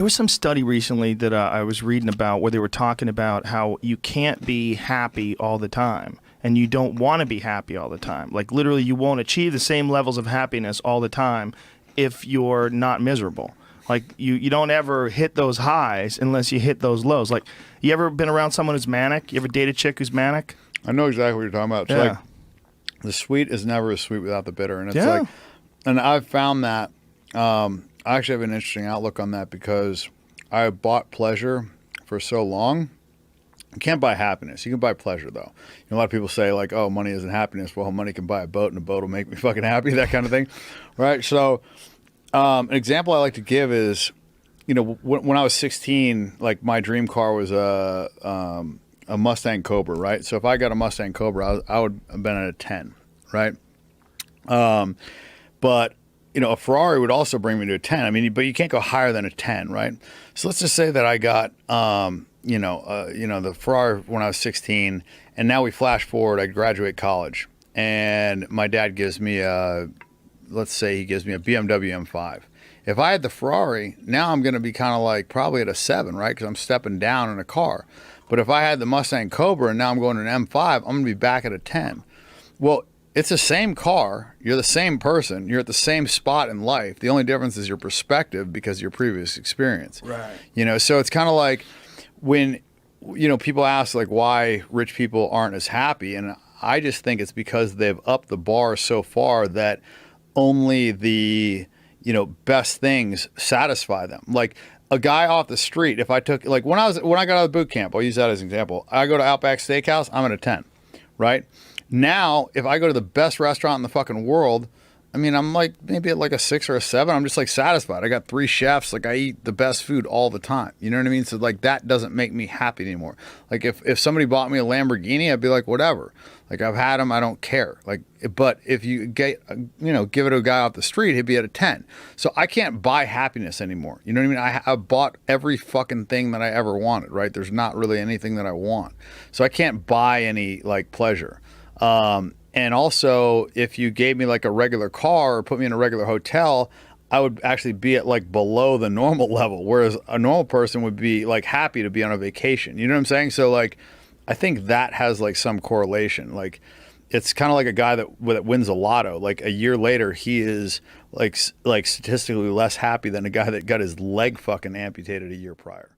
There was some study recently that I was reading about where they were talking about how you can't be happy all the time, and you don't want to be happy all the time. Like literally, you won't achieve the same levels of happiness all the time if you're not miserable. Like you don't ever hit those highs unless you hit those lows. Like you ever been around someone who's manic? You ever dated a chick who's manic? I know exactly what you're talking about. It's like the sweet is never as sweet without the bitter, and it's like, and I've found that. I actually have an interesting outlook on that because I bought pleasure for so long. You can't buy happiness. You can buy pleasure, though. A lot of people say, like, oh, money isn't happiness. Well, money can buy a boat, and a boat will make me fucking happy, that kind of thing. Right? So an example I like to give is, when I was 16, like, my dream car was a Mustang Cobra, right? So if I got a Mustang Cobra, I would have been at a 10, right? But a Ferrari would also bring me to a 10. I mean, but you can't go higher than a 10, right? So let's just say that I got, the Ferrari when I was 16, and now we flash forward, I graduate college, and my dad gives me let's say he gives me a BMW M5. If I had the Ferrari, now I'm going to be kind of like probably at a 7, right? Because I'm stepping down in a car. But if I had the Mustang Cobra and now I'm going to an M5, I'm going to be back at a 10. Well, it's the same car. You're the same person. You're at the same spot in life. The only difference is your perspective because of your previous experience. Right. So it's kind of like when, people ask like why rich people aren't as happy. And I just think it's because they've upped the bar so far that only the, best things satisfy them. Like a guy off the street, if I took, like when I got out of boot camp, I'll use that as an example. I go to Outback Steakhouse, I'm at a 10, right? Now, if I go to the best restaurant in the fucking world, I mean, I'm like maybe at like a 6 or a 7. I'm just like satisfied. I got 3 chefs. Like I eat the best food all the time. You know what I mean? So like that doesn't make me happy anymore. Like if somebody bought me a Lamborghini, I'd be like, whatever. Like I've had them. I don't care. Like, but if you give it to a guy off the street, he'd be at a 10. So I can't buy happiness anymore. You know what I mean? I bought every fucking thing that I ever wanted, right? There's not really anything that I want. So I can't buy any like pleasure. And also, if you gave me like a regular car or put me in a regular hotel, I would actually be at like below the normal level, whereas a normal person would be like happy to be on a vacation. You know what I'm saying? So like, I think that has like some correlation. Like, it's kind of like a guy that wins a lotto. Like a year later, he is like statistically less happy than a guy that got his leg fucking amputated a year prior.